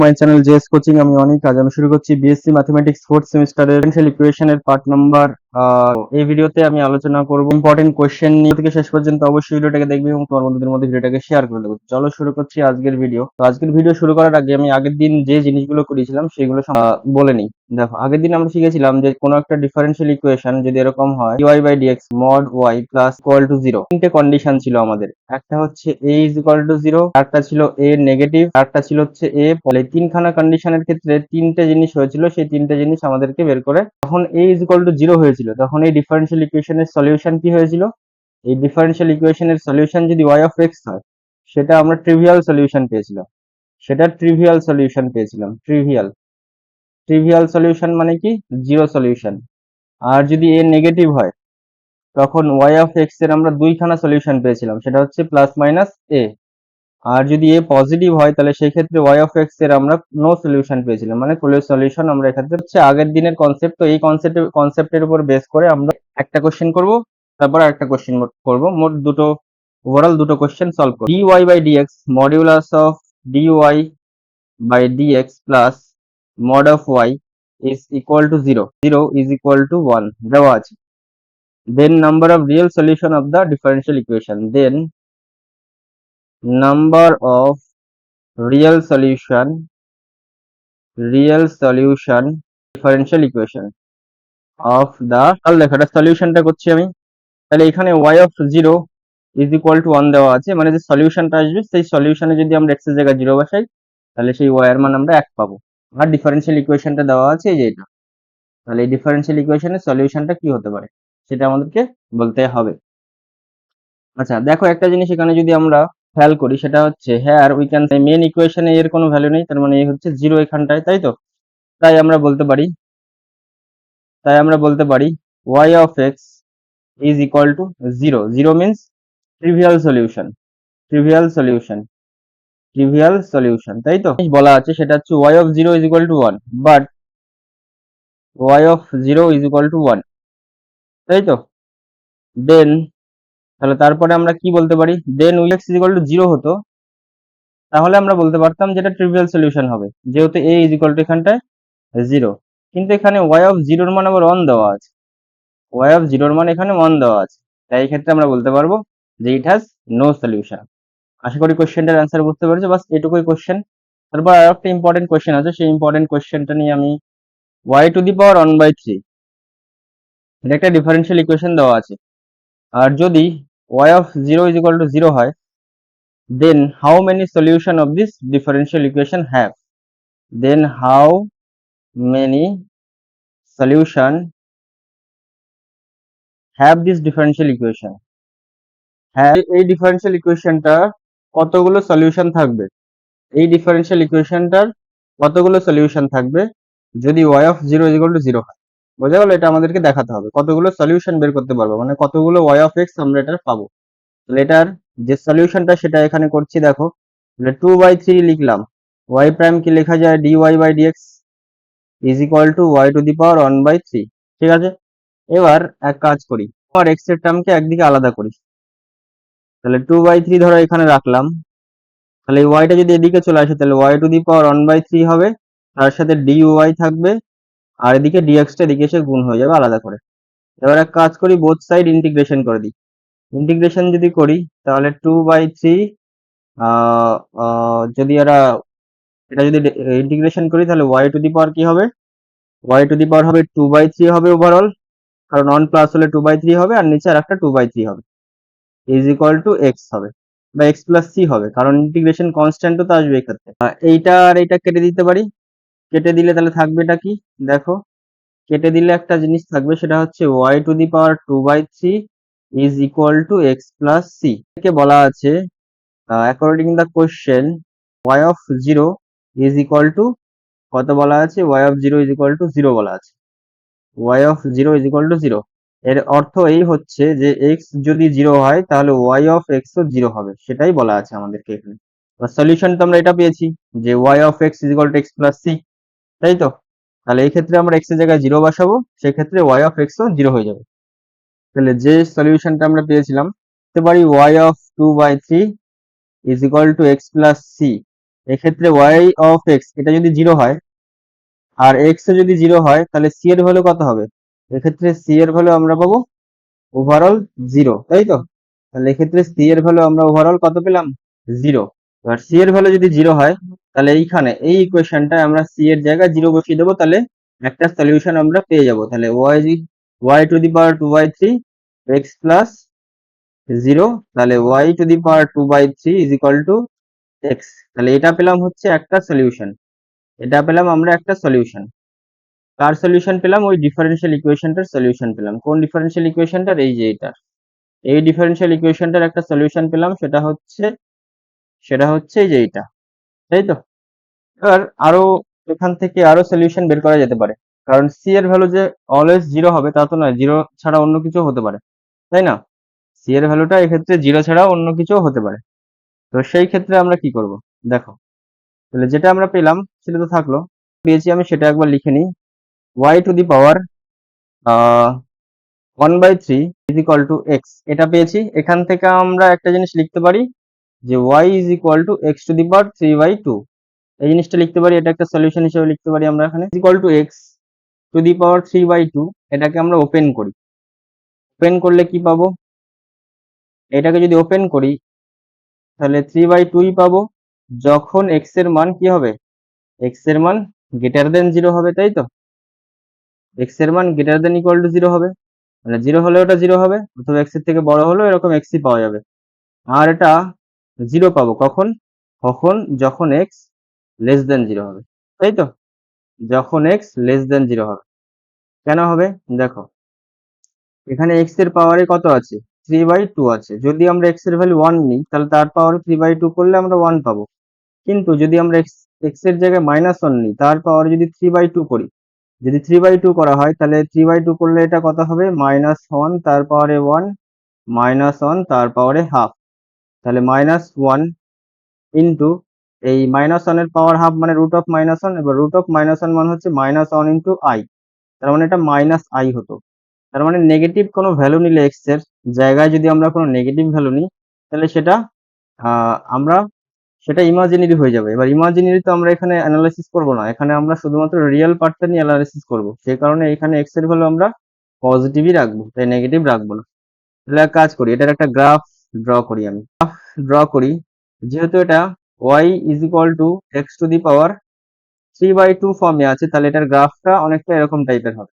My channel JS coaching. আমি অনেক আজ আমি শুরু করছি বিএসসি ম্যাথমেটিক্স ফোর্থ সেমিস্টারের ডিফারেনশিয়াল ইকুয়েশনের পার্ট নাম্বার। এই ভিডিওতে আমি আলোচনা করব ইম্পর্টেন্ট কোশ্চেন নিয়ে। থেকে শেষ পর্যন্ত অবশ্যই ভিডিওটাকে দেখবে এবং তোমার বন্ধুদের মধ্যে ভিডিওটাকে শেয়ার করে দেবো। চলো শুরু করছি আজকের ভিডিও। তো আজকের ভিডিও শুরু করার আগে আমি আগের দিন যে জিনিসগুলো করেছিলাম সেগুলো বলে নিই। দেখো, আগের দিন আমরা শিখেছিলাম যে কোনো একটা ডিফারেনশিয়াল ইকুয়েশন যদি এরকম হয় dy/dx mod y plus equal to 0, তিনটে কন্ডিশন ছিল আমাদের। একটা হচ্ছে a is equal to 0, একটা ছিল a নেগেটিভ, একটা ছিল হচ্ছে a। ফলে তিনখানা কন্ডিশনের ক্ষেত্রে তিনটে জিনিস হয়েছিল, সেই তিনটে জিনিস আমাদেরকে বের করে যখন a is equal to 0 হয়েছিল তখন এই ডিফারেনশিয়াল ইকুয়েশনের সলিউশন কি হয়েছিল। এই ডিফারেনশিয়াল ইকুয়েশনের সলিউশন যদি y of x হয় সেটা আমরা ট্রিভিয়াল সলিউশন পেয়েছিলাম। ট্রিভিয়াল সলিউশন মানে কি, জিরো সলিউশন। আর যদি a নেগেটিভ হয় তখন y of x এর আমরা দুইখানা সলিউশন পেয়েছিলাম, সেটা হচ্ছে প্লাস মাইনাস a। আর যদি a পজিটিভ হয় তাহলে সেই ক্ষেত্রে y of x এর আমরা নো সলিউশন পেয়েছিলাম, মানে কোলের সলিউশন আমরা এক্ষেত্রে হচ্ছে আগের দিনের কনসেপ্ট। তো এই কনসেপ্টের উপর বেস করে আমরা একটা কোশ্চেন করব, তারপর আরেকটা কোশ্চেন করব, মোট দুটো, ওভারঅল দুটো কোশ্চেন সলভ করব। dy/dx modulus of dy/dx plus mod of y is equal to 0, 0 is equal to 1 দেওয়া আছে। then number of real solution of the differential equation, then number of real solution differential equation of the, তাহলে দেখো এটা সলিউশনটা করছি আমি। তাহলে এখানে y of 0 is equal to 1 দেওয়া আছে, মানে যে সলিউশনটা আসবে সেই সলিউশনে যদি আমরা x এর জায়গায় 0 বসাই তাহলে সেই y এর মান আমরা 1 পাবো। আর ডিফারেনশিয়াল ইকুয়েশনটা দেওয়া আছে এই যে এটা। তাহলে এই ডিফারেনশিয়াল ইকুয়েশনের সলিউশনটা কি হতে পারে সেটা আমাদেরকে বলতে হবে। আচ্ছা দেখো, একটা জিনিস এখানে যদি আমরা খেয়াল করি সেটা হচ্ছে হেয়ার উই ক্যান মেন ইকুয়েশনে এর কোনো ভ্যালু নেই, তার মানে এই হচ্ছে 0 এখানটায়, তাই তো। তাই আমরা বলতে পারি y of x is equal to 0, 0 means trivial solution, তাই তো। বলা আছে সেটা হচ্ছে y of 0 is equal to 1, but y of 0 is equal to 1, তাই তো। দেন তাহলে তারপরে আমরা কি বলতে পারি, দেন x is equal to 0 হতো, তাহলে আমরা বলতে পারতাম যেটা ট্রিভিয়াল সলিউশন হবে, যেহেতু a is equal to এখানটায় 0। কিন্তু এখানে y of 0 এর মান আবার 1 দেওয়া আছে, y of 0 এর মান এখানে 1 দেওয়া আছে, তাই এই ক্ষেত্রে আমরা বলতে পারবো যে ইট হ্যাজ নো সলিউশন। আশা করি কোশ্চেনটার অ্যান্সার বুঝতে পেরেছো, বাস এটুকুই কোশ্চেন। তারপর আর একটা ইম্পর্টেন্ট কোশ্চেন আছে, সেই ইম্পর্টেন্ট কোশ্চেনটা নিয়ে আমি y টু দি পাওয়ার 1/3, এটা একটা ডিফারেনশিয়াল ইকুয়েশন দেওয়া আছে। আর যদি y of 0 is equal to 0 হয়, then how many solution of this differential equation have, then how many solution have this differential equation, হ্যাঁ এই ডিফারেনশিয়াল ইকুয়েশনটা কতগুলো সলিউশন থাকবে, এই ডিফারেনশিয়াল ইকুয়েশনটার কতগুলো সলিউশন থাকবে যদি y of 0 is equal to 0 হয়। বোঝা গেল, এটা আমাদেরকে দেখাতে হবে কতগুলো সলিউশন বের করতে পারবো, মানে কতগুলো y of x আমরা এটার পাবো। তাহলে এটার যে সলিউশনটা সেটা এখানে করছি, দেখো 2/3 লিখলাম, y প্রাইম কি লেখা যায়, dy/dx is equal to y to the power 1/3, ঠিক আছে। এবার এক কাজ করি, আর x এর টার্মকে একদিকে আলাদা করি। তাহলে 2/3 ধরো এখানে রাখলাম, তাহলে y টা যদি এদিকে চলে আসে তাহলে y টু দি পাওয়ার 1/3 হবে, তার সাথে dy থাকবে, আর এদিকে dx টা এদিকে এসে গুণ হয়ে যাবে আলাদা করে। এবার এক কাজ করি, বোথ সাইড ইন্টিগ্রেশন করে দিই। ইন্টিগ্রেশন যদি করি তাহলে 2/3 যদি এটা যদি ইন্টিগ্রেশন করি তাহলে y টু দি পাওয়ার কি হবে, y টু দি পাওয়ার হবে 2/3 হবে ওভারঅল, কারণ 1 প্লাস হলে 2/3 হবে, আর নিচে আর একটা 2/3 হবে, ইজ ইকুয়াল টু x হবে বা x প্লাস c হবে, কারণ ইন্টিগ্রেশন কনস্ট্যান্টও তো আসবে এক্ষেত্রে। এইটা আর এইটা কেটে দিতে পারি, কেটে দিলে তাহলে থাকবে এটা কি, দেখো কেটে দিলে একটা জিনিস থাকবে, সেটা হচ্ছে y to the power 2/3 is equal two x plus c। একে বলা আছে according the question y of 0 is equal two কত বলা আছে, y of 0 is equal to 0 বলা আছে, y of 0 is equal to 0। এর অর্থ এই হচ্ছে যে x যদি 0 হয় তাহলে y অফ x ও 0 হবে, সেটাই বলা আছে আমাদেরকে এখানে। সলিউশন তো আমরা এটা পেয়েছি যে y of x is equal two x plus c, তাই তো। তাহলে এই ক্ষেত্রে আমরা x এর জায়গায় 0 বসাবো, সেক্ষেত্রে y অফ x ও 0 হয়ে যাবে। তাহলে যে সলিউশনটা আমরা পেয়েছিলাম, বলতে পারি y of 2/3 is equal two x plus c এক্ষেত্রে ওয়াই অফ এক্স এটা যদি 0 হয় আর এক্স যদি 0 হয় তাহলে সি এর ভ্যালু কত হবে? এক্ষেত্রে সি এর ভ্যালু আমরা পাবো ওভারঅল 0, তাই তো? তাহলে এক্ষেত্রে সি এর ভ্যালু আমরা ওভারঅল কত পেলাম? 0। এবার সি এর ভ্যালু যদি 0 হয় তাহলে এইখানে এই ইকুয়েশনটায় আমরা সি এর জায়গায় 0 বসিয়ে দেবো, তাহলে একটা সলিউশন আমরা পেয়ে যাব। তাহলে y to the power 2/3 x plus 0, তাহলে y to the power 2/3 is equal to x. তাহলে এটা পেলাম হচ্ছে একটা সলিউশন, এটা পেলাম আমরা একটা সলিউশন। কার সলিউশন পেলাম? ওই ডিফারেনশিয়াল ইকুয়েশনটার সলিউশন পেলাম। কোন ডিফারেনশিয়াল ইকুয়েশনটার? এই যে এটা, এই ডিফারেনশিয়াল ইকুয়েশনটার একটা সলিউশন পেলাম, সেটা হচ্ছে এই যে এইটা, তাই তো? এবার আরো এখান থেকে আরো সলিউশন বের করা যেতে পারে, কারণ সি এর ভ্যালু যে অলওয়েজ 0 হবে তা তো নয়, 0 ছাড়া অন্য কিছু হতে পারে, তাই না? সি এর ভ্যালুটা এক্ষেত্রে 0 ছাড়া অন্য কিছু হতে পারে। তো সেই ক্ষেত্রে আমরা কি করব? দেখো, তাহলে যেটা আমরা পেলাম সেটা তো থাকলো, পেয়েছি আমি সেটা একবার লিখে নিই। Y to the power 1/3 is equal to x, এটা পেয়েছি। এখান থেকে আমরা একটা জিনিস লিখতে পারি যে y is equal to x to the power 3/2, এই জিনিসটা লিখতে পারি, এটা একটা সলিউশন হিসেবে লিখতে পারি আমরা এখানে। Equal to x to the power 3/2, এটাকে আমরা ওপেন করি। ওপেন করলে কি পাবো? এটাকে যদি ওপেন করি তাহলে 3/2 পাবো, যখন এক্স এর মান কি হবে? এক্স এর মান গ্রেটার দেন 0 হবে, তাই তো? এক্স এর মান গ্রেটার দেন ইকুয়াল টু 0 হবে, মানে 0 হলে ওটা 0 হবে, অথবা এক্স এর থেকে বড় হলেও এরকম এক্সই পাওয়া যাবে। আর এটা 0 পাবো কখন? যখন এক্স লেস দেন 0 হবে, তাই তো? যখন এক্স লেস দেন 0 হবে। কেন হবে? দেখো, এখানে এক্স এর পাওয়ারে কত আছে? 3/2 আছে। যদি আমরা এক্স এর ভ্যালু 1 নিই তাহলে তার পাওয়ারে 3/2 করলে আমরা 1 পাবো। কিন্তু যদি আমরা এক্স এর জায়গায় -1 নিই, তার পাওয়ারে যদি 3/2 করি, যদি 3/2 করা হয় তাহলে 3/2 করলে এটা কত হবে? -1 তার পাওয়ারে 1, -1 তার পাওয়ারে হাফ। তাহলে -1 ইন্টু এই -1 এর পাওয়ার হাফ মানে √(-1), এবার √(-1) মানে হচ্ছে -1 ইন্টু আই, তার মানে এটা -i হতো। তার মানে নেগেটিভ কোনো ভ্যালু নিলে এক্স এর জায়গায় যদি আমরা কোনো নেগেটিভ ভ্যালু নিই তাহলে সেটা আমরা সেটা ইমাজিনারি হয়ে যাবে। এবার ইমাজিনারি তো আমরা এখানে অ্যানালাইসিস করব না, এখানে আমরা শুধুমাত্র রিয়েল পার্টটা নিয়ে অ্যানালাইসিস করব। সেই কারণে এখানে এক্স এর ভ্যালু আমরা পজিটিভই রাখবো, তাই নেগেটিভ রাখবো না। তাহলে এক কাজ করি, এটার একটা গ্রাফ ড্র করি। আমি ড্র করি, যেহেতু এটা y is equal to x to the power 3/2 ফর্মে আছে, তাহলে এটার গ্রাফটা অনেকটা এরকম টাইপের হবে।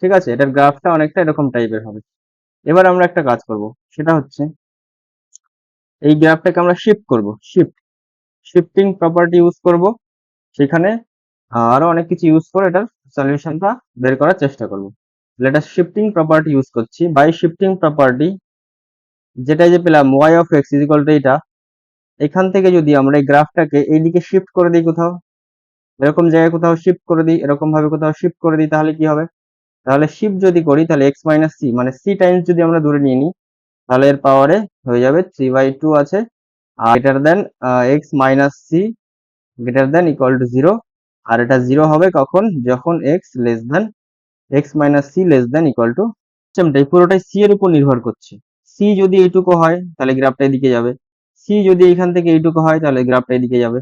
ঠিক আছে, এটার গ্রাফটা অনেকটা এরকম টাইপের হবে। এবার আমরা একটা কাজ করব, সেটা হচ্ছে এই গ্রাফটাকে আমরা শিফট করব। শিফটিং প্রপার্টি ইউজ করব, সেখানে আরো অনেক কিছু ইউজ করে এটার সলিউশনটা বের করার চেষ্টা করব। তাহলে এটা শিফটিং প্রপার্টি ইউজ করছি। বাই শিফটিং প্রপার্টি যেটাই যে পেলাম y of x is equal two এটা, এখান থেকে যদি আমরা এই গ্রাফটাকে এইদিকে শিফট করে দিই, কোথাও এরকম জায়গায় কোথাও শিফট করে দিই, এরকম ভাবে কোথাও শিফট করে দিই, তাহলে কি হবে? তাহলে শিফট যদি করি তাহলে x মাইনাস সি মানে সি টাইমস যদি আমরা ধরে নিয়ে নিই তাহলে এর পাওয়ারে হয়ে যাবে 3/2 আছে, আর greater than x minus c greater than equal to 0। আর এটা 0 হবে কখন? যখন x minus c less than equal to, সিস্টেমটাই পুরোটাই সি এর উপর নির্ভর করছে। সি যদি এইটুকু হয় তাহলে গ্রাফটা এদিকে যাবে, সি যদি এখান থেকে এইটুকু হয় তাহলে গ্রাফটা এদিকে যাবে,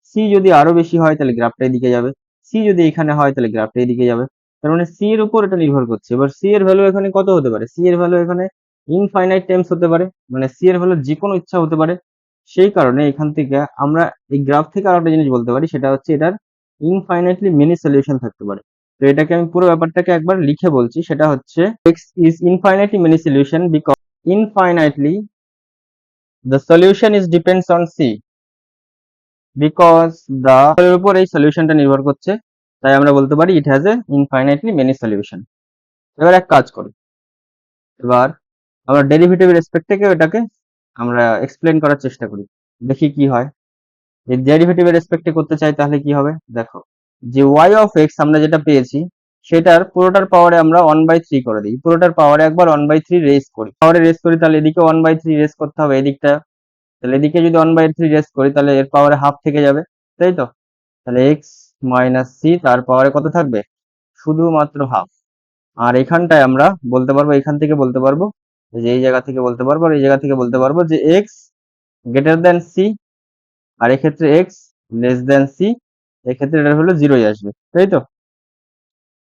সি যদি আরো বেশি হয় তাহলে গ্রাফটা এদিকে যাবে, সি যদি এখানে হয় তাহলে গ্রাফটা এদিকে যাবে। তার মানে সি এর উপর এটা নির্ভর করছে। এবার সি এর ভ্যালু এখানে কত হতে পারে? সি এর ভ্যালু এখানে ইনফাইনাইট টাইমস হতে পারে, মানে সি এর ভ্যালু যে কোনো ইচ্ছা হতে পারে। সেই কারণে এখান থেকে আমরা এই গ্রাফ থেকে আর একটা জিনিস বলতে পারি, সেটা হচ্ছে এটার ইনফাইনাইটলি মেনি সলিউশন থাকতে পারে। তো এটাকে আমি পুরো ব্যাপারটাকে একবার লিখে বলছি, সেটা হচ্ছে x is infinitely many solution because infinitely the solution is depends on c because the এর উপর এই সলিউশনটা নির্ভর করছে, তাই আমরা বলতে পারি it has a infinitely many solution। এবার এক কাজ করি, এবার আমরা ডেরিভেটিভ রেসপেক্ট থেকে এটাকে আমরা এক্সপ্লেন করার চেষ্টা করি, দেখি কি হয়। যদি ডেরিভেটিভের রেসপেক্টে করতে চাই তাহলে কি হবে? দেখো, যে y অফ x আমরা যেটা পেয়েছি সেটার পুরোটার পাওয়ারে আমরা 1/3 করে দিই, পুরোটার পাওয়ারে একবার 1/3 রেস করি, পাওয়ারে রেস করি তাহলে এদিকে 1/3 রেস করতে হবে এদিকটা, তাহলে এদিকে যদি 1/3 রেস করি তাহলে এর পাওয়ারে হাফ থেকে যাবে, তাই তো? তাহলে x মাইনাস সি তার পাওয়ারে কত থাকবে? শুধুমাত্র হাফ। আর এখানটায় আমরা বলতে পারবো, এখান থেকে বলতে পারবো, যে এই জায়গা থেকে বলতে পারবো, আর এই জায়গা থেকে বলতে পারবো যে x গ্রেটার দেন সি, আর এক্ষেত্রে এক্স লেস দেন সি, এক্ষেত্রে এটা হলো 0ই আসবে, তাই তো?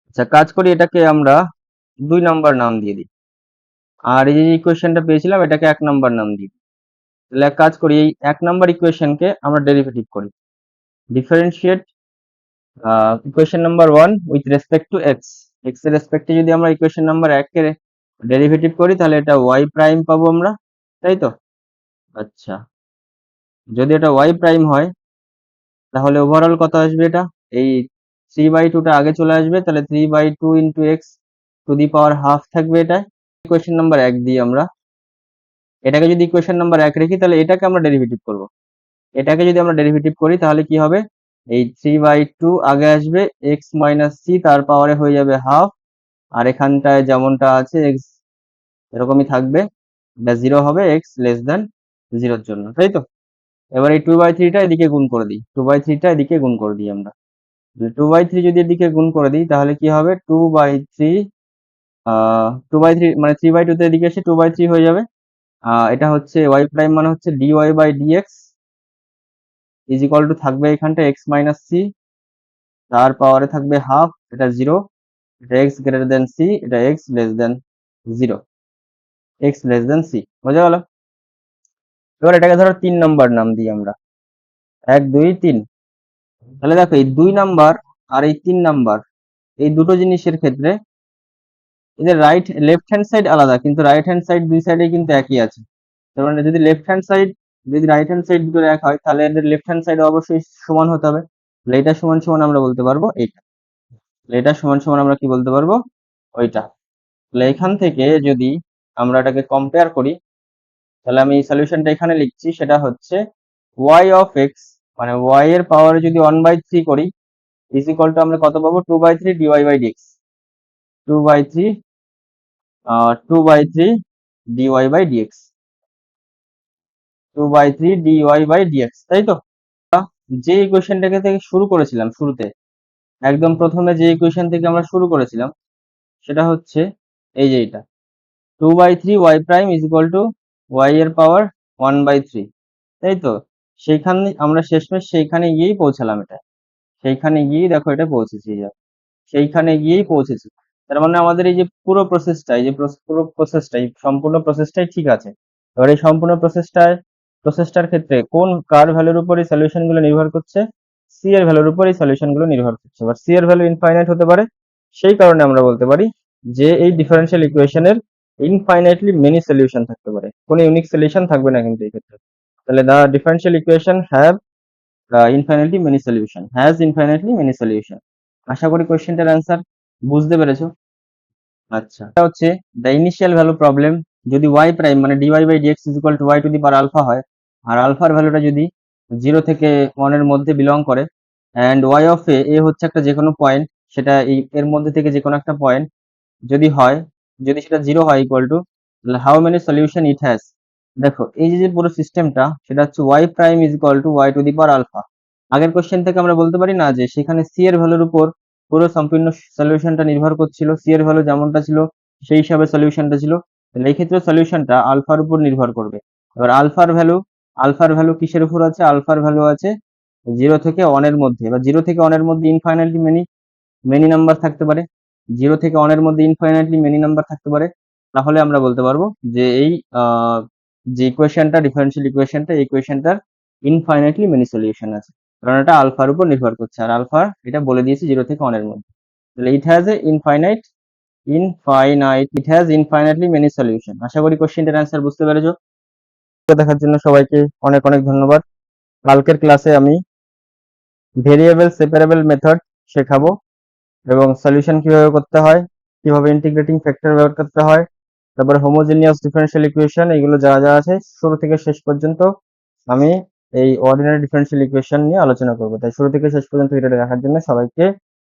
আচ্ছা, কাজ করি, এটাকে আমরা 2 নাম্বার নাম দিয়ে দিই, আর এই যে ইকুয়েশনটা পেয়েছিলাম এটাকে 1 নাম্বার নাম দিই। তাহলে এক কাজ করি, এই 1 নাম্বার ইকুয়েশনকে আমরা ডেরিভেটিভ করি, differentiate equation number 1 with respect to x. X এর রেসপেক্টে যদি আমরা ইকুয়েশন নাম্বার 1 কে ডেরিভেটিভ করি তাহলে এটা ওয়াই প্রাইম পাবো আমরা, তাই তো? আচ্ছা, যদি এটা ওয়াই প্রাইম হয় তাহলে ওভারঅল কত আসবে? এটা এই 3/2টা আগে চলে আসবে, তাহলে 3/2 into x to the power half থাকবে। এটা ইকুয়েশন নাম্বার 1 দিই আমরা, এটাকে যদি ইকুয়েশন নাম্বার 1 রেখি তাহলে এটাকে আমরা ডেরিভেটিভ করব। এটাকে যদি আমরা ডেরিভেটিভ করি তাহলে কি হবে? এই 3/2 আগে আসবে, এক্স মাইনাস সি তার পাওয়ারে হয়ে যাবে হাফ, আর এখানটায় যেমনটা আছে এক্স এরকমই থাকবে, এটা 0 হবে এক্স লেস দেন 0-র জন্য, তাই তো? এবার এই 2/3টা এদিকে গুণ করে দিই, 2/3টা এদিকে গুণ করে দিই আমরা। 2/3 যদি এদিকে গুণ করে দিই তাহলে কি হবে? 2/3 2/3 মানে 3/2 তে এদিকে এসে 2/3 হয়ে যাবে। এটা হচ্ছে ওয়াই প্রাইম মানে হচ্ছে dy by dx is equal to থাকবে এখানটা এক্স মাইনাস সি, তার পাওয়ারে থাকবে হাফ, এটা 0, এটা এক্স গ্রেটার দেন সি, এটা x less than 0, x less than c. বোঝা গেল? এবার এটাকে ধরো 3 নাম্বার নাম দিই আমরা, 1 2 3। তাহলে দেখো এই 2 নাম্বার আর এই 3 নাম্বার, এই দুটো জিনিসের ক্ষেত্রে এদের লেফট হ্যান্ড সাইড আলাদা, কিন্তু রাইট হ্যান্ড সাইড দুই সাইডে কিন্তু একই আছে। তার মানে যদি লেফট হ্যান্ড সাইড যদি রাইট হ্যান্ড সাইড দুটো এক হয় তাহলে এদের লেফট হ্যান্ড সাইড অবশ্যই সমান হতে হবে। তাহলে এটা সমান সমান আমরা বলতে পারবো এইটা, তাহলে এটা সমান সমান আমরা কি বলতে পারবো? ওইটা। তাহলে এখান থেকে যদি আমরা এটাকে কম্পেয়ার করি তাহলে আমি সলিউশনটা এখানে লিখছি, সেটা হচ্ছে y অফ x মানে y এর পাওয়ারে যদি 1/3 করি ইজ ইকুয়াল টু আমরা কত পাবো? 2/3 dy by dx, 2/3 2/3 dy by dx, 2/3 dy by dx, তাই তো? যে ইকুয়েশনটাকে থেকে শুরু করেছিলাম শুরুতে, একদম প্রথমে যে ইকুয়েশন থেকে আমরা শুরু করেছিলাম সেটা হচ্ছে এই যে এটা 2/3 y prime is equal to y এর পাওয়ার 1/3, তাই তো? সেইখানে আমরা শেষমেশ সেইখানে গিয়েই পৌঁছালাম, এটা সেইখানে গিয়েই দেখো এটা পৌঁছেছি, সেইখানে গিয়েই পৌঁছেছি। তার মানে আমাদের এই যে পুরো প্রসেসটা, এই যে পুরো প্রসেসটা, এই সম্পূর্ণ প্রসেসটাই ঠিক আছে। এবার এই সম্পূর্ণ প্রসেসটার ক্ষেত্রে কোন কার ভ্যালুর উপর এই সলিউশন গুলো নির্ভর করছে? সি এর ভ্যালুর উপর এই সলিউশন গুলো নির্ভর করছে। এবার সি এর ভ্যালু ইনফাইনাইট হতে পারে, সেই কারণে আমরা বলতে পারি যে এই ডিফারেনশিয়াল ইকুয়েশনের ইনফাইনাইটলি মেনি সলিউশন থাকতে পারে, কোনো ইউনিক সলিউশন থাকবে না কিন্তু এই ক্ষেত্রে। তাহলে the differential equation have infinitely many solution, has infinitely many solution. আশা করি কোয়েশ্চেনটার অ্যান্সার বুঝতে পেরেছো। আচ্ছা, এটা হচ্ছে দ্য ইনিশিয়াল ভ্যালু প্রবলেম। যদি y প্রাইম মানে dy by dx is equal to y to the power alpha হয়, আর আলফার ভ্যালুটা যদি 0 থেকে 1 এর মধ্যে বিলং করে, অ্যান্ড y অফ এ হচ্ছে একটা যে কোনো পয়েন্ট, সেটা এই এর মধ্যে থেকে যে কোনো একটা পয়েন্ট যদি হয়, যদি সেটা 0 হয় ইকুয়াল টু, তাহলে how many solution it has. দেখো এই যে পুরো সিস্টেমটা সেটা হচ্ছে y prime is equal to y to the power alpha. আগের কোশ্চেন থেকে আমরা বলতে পারি না যে সেখানে সি এর ভ্যালুর উপর পুরো সম্পূর্ণ সলিউশনটা নির্ভর করছিল, সি এর ভ্যালু যেমনটা ছিল সেই হিসাবে সলিউশনটা ছিল, তাহলে এই ক্ষেত্রে সলিউশনটা আলফার উপর নির্ভর করবে। এবার আলফার ভ্যালু কিসের উপর আছে? আলফার ভ্যালু আছে 0 থেকে 1 এর মধ্যে। এবার 0 থেকে 1 এর মধ্যে ইনফাইনাইটলি মেনি মেনি নাম্বার থাকতে পারে, 0 থেকে 1 এর মধ্যে ইনফাইনাইটলি মেনি নাম্বার থাকতে পারে। তাহলে আমরা বলতে পারবো যে এই যে ইকুয়েশনটা, ডিফারেনশিয়াল ইকুয়েশনটা, এই ইকুয়েশনটার ইনফাইনাইটলি মেনি সলিউশন আছে, কারণ এটা আলফার উপর নির্ভর করছে, আর আলফা এটা বলে দিয়েছি 0 থেকে 1 এর মধ্যে। তাহলে it has a it has infinitely many solution. আশা করি কোশ্চেনটার অ্যান্সার বুঝতে পেরেছো। দেখার জন্য সবাইকে অনেক অনেক ধন্যবাদ। কালকের ক্লাসে আমি ভেরিয়েবল সেপারেবল মেথড শেখাবো, এবং সলিউশন কিভাবে করতে হয়, কিভাবে ইন্টিগ্রেটিং ফ্যাক্টর ব্যবহার করতে হয়, তারপরে হোমোজেনিয়াস ডিফারেনশিয়াল ইকুয়েশন, এগুলো যা যা আছে শুরু থেকে শেষ পর্যন্ত আমি এই অর্ডিনারি ডিফারেনশিয়াল ইকুয়েশন নিয়ে আলোচনা করবো। তাই শুরু থেকে শেষ পর্যন্ত ভিডিওটা দেখার জন্য সবাইকে